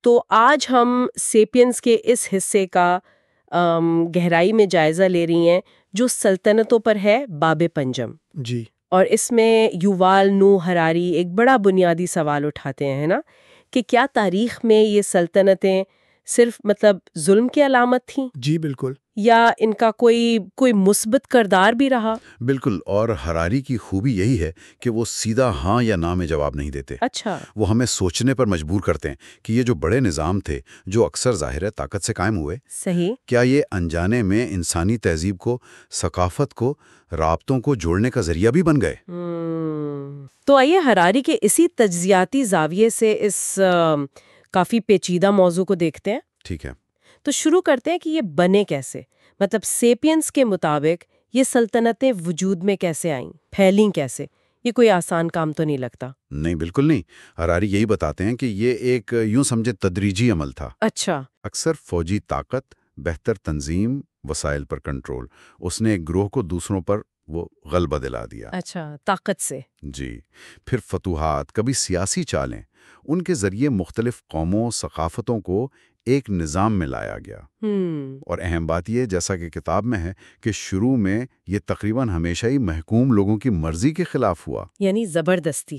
تو آج ہم سیپینز کے اس حصے کا گہرائی میں جائزہ لے رہی ہیں جو سلطنتوں پر ہے باب پنجم. جی. اور اس میں یووال نوح ہراری ایک بڑا بنیادی سوال اٹھاتے ہیں نا کہ کیا تاریخ میں یہ سلطنتیں صرف ظلم کی علامت تھیں؟ جی بالکل. یا ان کا کوئی مثبت کردار بھی رہا؟ بالکل. اور ہراری کی خوبی یہی ہے کہ وہ سیدھا ہاں یا نہ میں جواب نہیں دیتے. اچھا. وہ ہمیں سوچنے پر مجبور کرتے ہیں کہ یہ جو بڑے نظام تھے جو اکثر ظاہر طاقت سے قائم ہوئے، صحیح، کیا یہ انجانے میں انسانی تہذیب کو، ثقافت کو، رابطوں کو جوڑنے کا ذریعہ بھی بن گئے؟ تو آئیے ہراری کے اسی تجزیاتی زاویے سے اس کافی پیچیدہ موضوع کو دیکھتے ہیں. ٹھیک ہے. تو شروع کرتے ہیں کہ یہ بنے کیسے، سیپینز کے مطابق یہ سلطنتیں وجود میں کیسے آئیں، پھیلیں کیسے؟ یہ کوئی آسان کام تو نہیں لگتا. نہیں، بالکل نہیں. ہراری یہی بتاتے ہیں کہ یہ ایک یوں سمجھے تدریجی عمل تھا. اچھا. اکثر فوجی طاقت، بہتر تنظیم، وسائل پر کنٹرول، اس نے ایک گروہ کو دوسروں پر وہ غلبہ دلا دیا. اچھا، طاقت سے. جی. پھر فتوحات، کبھی سیاسی چالیں، ان کے ذریعے مختلف قوموں، ثقافتوں کو ایک نظام میں لایا گیا. اور اہم بات یہ جیسا کہ کتاب میں ہے کہ شروع میں یہ تقریباً ہمیشہ ہی محکوم لوگوں کی مرضی کے خلاف ہوا، یعنی زبردستی.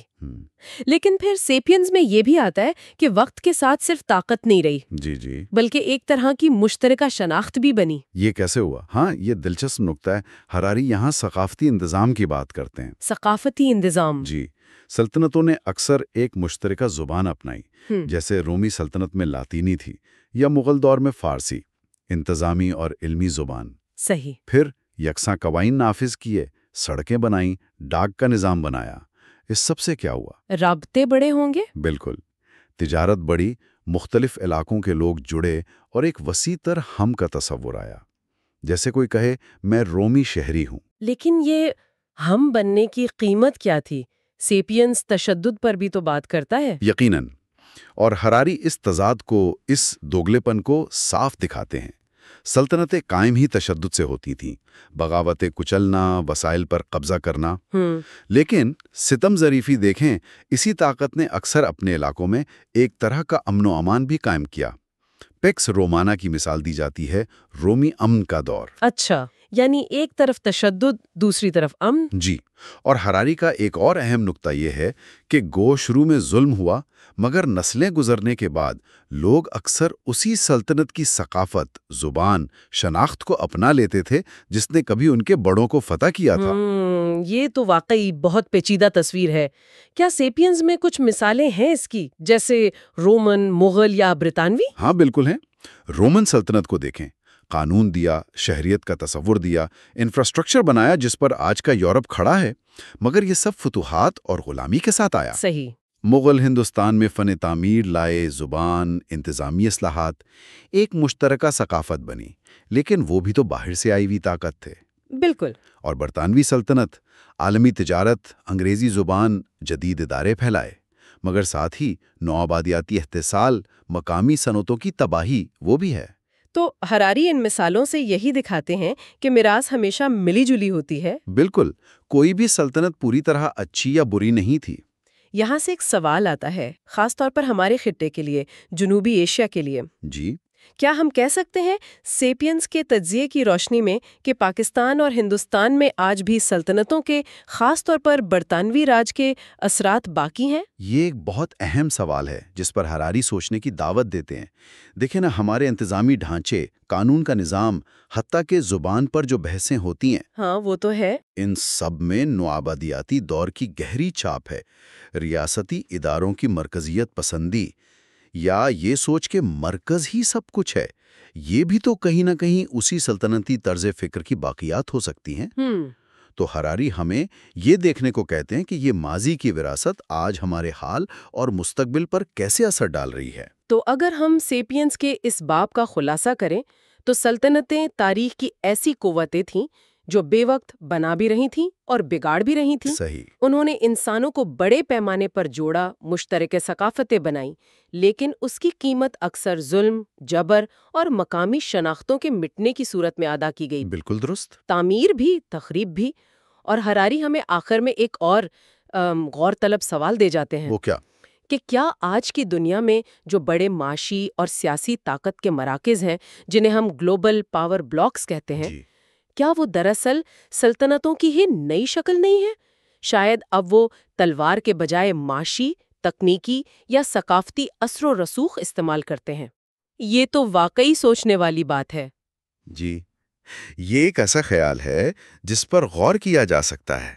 لیکن پھر سیپینز میں یہ بھی آتا ہے کہ وقت کے ساتھ صرف طاقت نہیں رہی، جی بلکہ ایک طرح کی مشترکہ شناخت بھی بنی. یہ کیسے ہوا؟ ہاں، یہ دلچسپ نکتہ ہے. ہراری یہاں ثقافتی انتظام کی بات کرتے ہیں. ثقافتی انتظام. جی. سلطنتوں نے اکثر ایک مشترکہ زبان اپنائی، جیسے رومی سلطنت میں لاطینی تھی یا مغل دور میں فارسی، انتظامی اور علمی زبان. صحیح. پھر یکساں قوانین نافذ کیے، سڑکیں بنائیں، ڈاک کا نظام بنایا. اس سب سے کیا ہوا؟ رابطے بڑے ہوں گے. بالکل. تجارت بڑی، مختلف علاقوں کے لوگ جڑے اور ایک وسیع تر ہم کا تصور آیا. جیسے کوئی کہے میں رومی شہری ہوں. لیکن یہ ہم بننے کی قیمت کیا تھی؟ سیپینز تشدد پر بھی تو بات کرتا ہے. یقیناً. اور ہراری اس تضاد کو، اس دوگلےپن کو صاف دکھاتے ہیں. سلطنتیں قائم ہی تشدد سے ہوتی تھیں، بغاوتیں، کچلنا، وسائل پر قبضہ کرنا. لیکن ستم ظریفی دیکھیں، اسی طاقت نے اکثر اپنے علاقوں میں ایک طرح کا امن و امان بھی قائم کیا. پیکس رومانا کی مثال دی جاتی ہے، رومی امن کا دور. اچھا، یعنی ایک طرف تشدد، دوسری طرف امن. جی. اور ہراری کا ایک اور اہم نقطہ یہ ہے کہ گو شروع میں ظلم ہوا، مگر نسلیں گزرنے کے بعد لوگ اکثر اسی سلطنت کی ثقافت، زبان، شناخت کو اپنا لیتے تھے جس نے کبھی ان کے بڑوں کو فتح کیا تھا. یہ تو واقعی بہت پیچیدہ تصویر ہے. کیا سیپینز میں کچھ مثالیں ہیں اس کی، جیسے رومن، مغل یا برطانوی؟ ہاں بالکل ہیں. رومن سلطنت کو دیکھیں. قانون دیا، شہریت کا تصور دیا، انفراسٹرکچر بنایا جس پر آج کا یورپ کھڑا ہے. مگر یہ سب فتوحات اور غلامی کے ساتھ آیا. صحیح. مغل ہندوستان میں فن تعمیر لائے، زبان، انتظامی اصلاحات، ایک مشترکہ ثقافت بنی. لیکن وہ بھی تو باہر سے آئی ہوئی طاقت تھے. بالکل. اور برطانوی سلطنت، عالمی تجارت، انگریزی زبان، جدید ادارے پھیلائے. مگر ساتھ ہی نوآبادیاتی احتسال، مقامی صنعتوں کی تباہی وہ بھی ہے. تو ہراری ان مثالوں سے یہی دکھاتے ہیں کہ میراث ہمیشہ ملی جلی ہوتی ہے. بالکل. کوئی بھی سلطنت پوری طرح اچھی یا بری نہیں تھی. یہاں سے ایک سوال آتا ہے، خاص طور پر ہمارے خطے کے لیے، جنوبی ایشیا کے لیے. جی. کیا ہم کہہ سکتے ہیں سیپینز کے تجزیے کی روشنی میں کہ پاکستان اور ہندوستان میں آج بھی سلطنتوں کے، خاص طور پر برطانوی راج کے اثرات باقی ہیں؟ یہ ایک بہت اہم سوال ہے جس پر ہراری سوچنے کی دعوت دیتے ہیں. دیکھیں نا، ہمارے انتظامی ڈھانچے، قانون کا نظام، حتیٰ کہ زبان پر جو بحثیں ہوتی ہیں، ہاں وہ تو ہے. ان سب میں نوآبادیاتی دور کی گہری چھاپ ہے. ریاستی اداروں کی مرکزیت پسندی، یا یہ سوچ کے مرکز ہی سب کچھ ہے، یہ بھی تو کہیں نہ کہیں اسی سلطنتی طرز فکر کی باقیات ہو سکتی ہیں. تو ہراری ہمیں یہ دیکھنے کو کہتے ہیں کہ یہ ماضی کی وراثت آج ہمارے حال اور مستقبل پر کیسے اثر ڈال رہی ہے. تو اگر ہم سیپینز کے اس باب کا خلاصہ کریں تو سلطنتیں تاریخ کی ایسی قوتیں تھیں جو بے وقت بنا بھی رہی تھیں اور بگاڑ بھی رہی تھیں. صحیح. انہوں نے انسانوں کو بڑے پیمانے پر جوڑا، مشترک ثقافتیں بنائیں، لیکن اس کی قیمت اکثر ظلم، جبر اور مقامی شناختوں کے مٹنے کی صورت میں ادا کی گئی. بالکل درست. تعمیر بھی، تخریب بھی. اور ہراری ہمیں آخر میں ایک اور غور طلب سوال دے جاتے ہیں. وہ کیا؟ کہ کیا آج کی دنیا میں جو بڑے معاشی اور سیاسی طاقت کے مراکز ہیں، جنہیں ہم گلوبل پاور بلاکس کہتے ہیں، جی کیا وہ دراصل سلطنتوں کی ہی نئی شکل نہیں ہے؟ شاید اب وہ تلوار کے بجائے معاشی، تکنیکی یا ثقافتی اثر و رسوخ استعمال کرتے ہیں۔ یہ تو واقعی سوچنے والی بات ہے۔ جی، یہ ایک ایسا خیال ہے جس پر غور کیا جا سکتا ہے۔